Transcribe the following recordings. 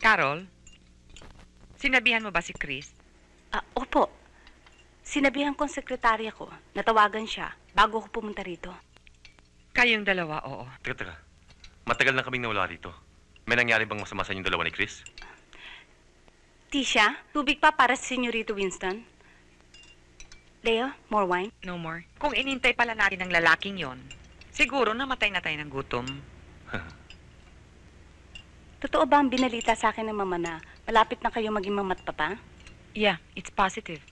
Carol, sinabihan mo ba si Chris? Opo. Sinabihan ko ang sekretarya ko. Natawagan siya bago ako pumunta rito. Kayong dalawa, oo. Teka. Matagal na kaming nawala rito. May nangyari bang masama sa inyong dalawa ni Chris? Tisha, tubig pa para sa Senyorito Winston. Leo, more wine? No more. Kung inintay pala natin ang lalaking yon, siguro namatay na tayo ng gutom. Totoo ba ang binalita sa akin ng mama na malapit na kayo maging mama't papa? Yeah, it's positive.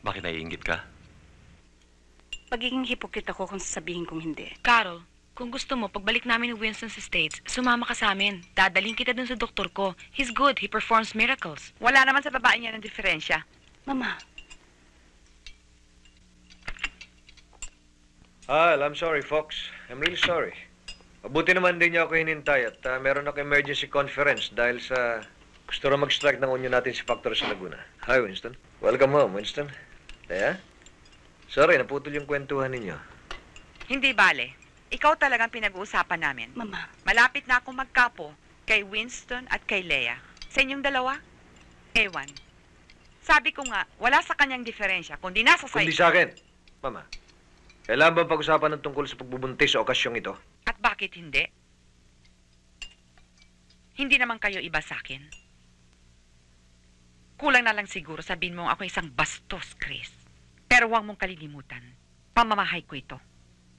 Bakit naiinggit ka? Pagiging hipokrit ako kung sasabihin kong hindi. Carol, kung gusto mo, pagbalik namin ng Winston's Estates, sumama ka sa amin. Dadaling kita dun sa doktor ko. He's good. He performs miracles. Wala naman sa babae niya ng diferensya. Mama, I'm sorry, Fox. I'm really sorry. Mabuti naman din niya ako hinintay at meron ako emergency conference dahil sa gusto rin mag-strike ng union natin si Factor sa Laguna. Hi, Winston. Welcome home, Winston. Lea? Sorry, naputol yung kwentuhan ninyo. Hindi bale. Ikaw talagang pinag-uusapan namin. Mama. Malapit na akong magkapo kay Winston at kay Lea. Sa inyong dalawa? Ewan. Sabi ko nga, wala sa kanyang diferensya, kundi nasa Kundi sa akin. Mama, kailangan ba pag-usapan ng tungkol sa pagbubuntis sa okasyong ito? At bakit hindi? Hindi naman kayo iba sa akin. Kulang na lang siguro sabihin mo ako isang bastos, Chris. Pero huwag mong kalilimutan, pamamahay ko ito.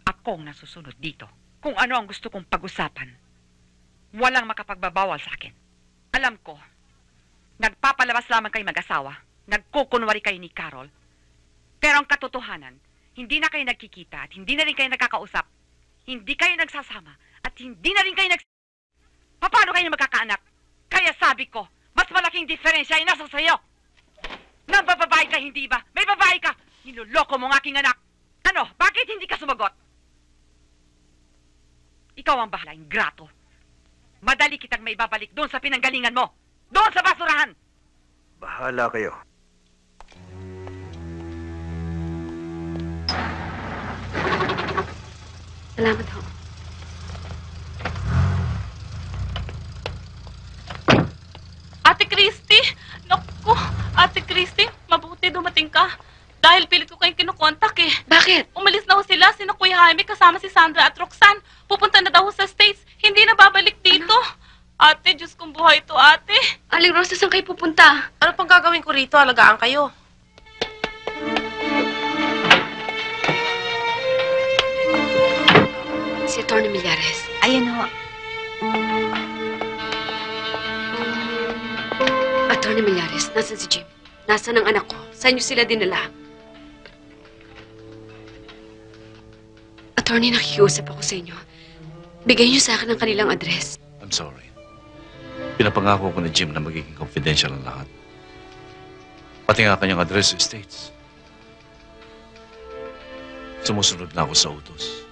Ako ang nasusunod dito. Kung ano ang gusto kong pag-usapan, walang makapagbabawal sa akin. Alam ko, nagpapalabas lamang kayo mag-asawa. Nagkukunwari kayo ni Carol. Pero ang katotohanan, hindi na kayo nagkikita at hindi na rin kayo nagkakausap. Hindi kayo nagsasama at hindi na rin kayo Paano kayo magkakaanak? Kaya sabi ko, mas malaking diferensya ay nasa sayo. Nang bababae ka, hindi ba? May babae ka! Niloloko mo ng aking anak. Ano? Bakit hindi ka sumagot? Ikaw ang bahala, ingrato. Madali kitang may babalik doon sa pinanggalingan mo. Doon sa basurahan! Bahala kayo. salamat ho. Ate Christy! Naku, Ate Christy, mabuti dumating ka. Dahil pilit ko kayong kinukontak eh. Bakit? Umalis na ho sila, sina Kuya Jaime kasama si Sandra at Roxanne. Pupunta na daw ho sa States. Hindi na babalik dito. Ate, Diyos kong buhay to, ate. Aling Rosa, saan kayo pupunta? Ano pang gagawin ko rito? Alagaan kayo. Si Atty. Millares. Ayun ho. Atty. Millares, nasan si Jim? Nasaan ang anak ko? Saan niyo sila dinala? Attorney, nakikiusap ako sa inyo. Bigay niyo sa akin ang kanilang address. I'm sorry. Pinapangako ko ni Jim na magiging confidential ang lahat. Pati nga kanyang address sa States. Sumusunod na ako sa utos.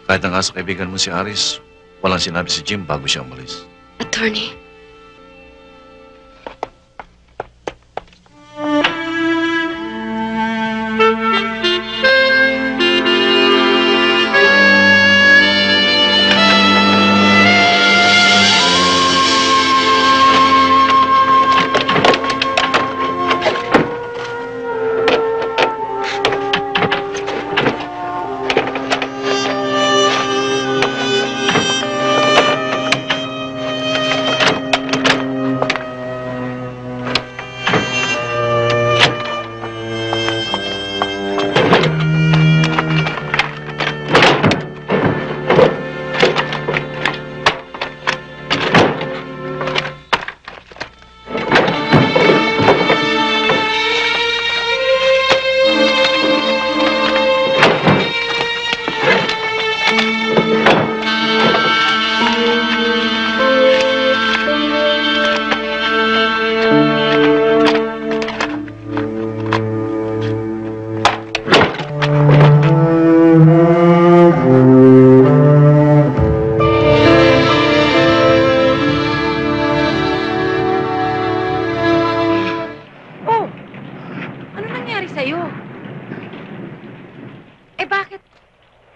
Kahit na nga sa kaibigan mo si Aris, walang sinabi si Jim bago siya umalis. Attorney,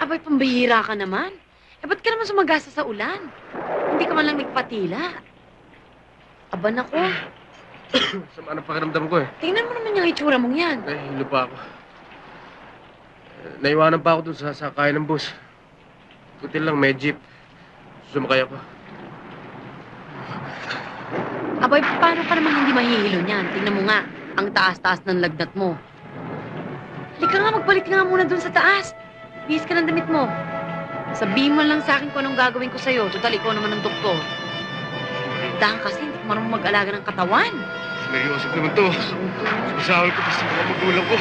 Abay, pambihira ka naman. Eh, ba't ka naman sumagasa sa ulan? Hindi ka man lang nagpatila. Aban ako. Sama ng pakiramdam ko eh. Tingnan mo naman yung itsura mong yan. Nahihilo pa ako. Naiwanan pa ako dun sa sakayan ng bus. Buti lang, may jeep. Sumakay ako. Abay, paano ka naman hindi mahihilo niyan? Tingnan mo nga, ang taas-taas ng lagnat mo. Halika nga, magbalik ka nga muna dun sa taas. Bihis ka ng damit mo. Sabihin mo lang sa akin kung anong gagawin ko sa'yo. Total, ikaw naman ang doktor. Dahil kasi hindi ko marunong mag-alaga ng katawan. Seryoso naman to. Sumasahol ko pa sa mga magulang ko.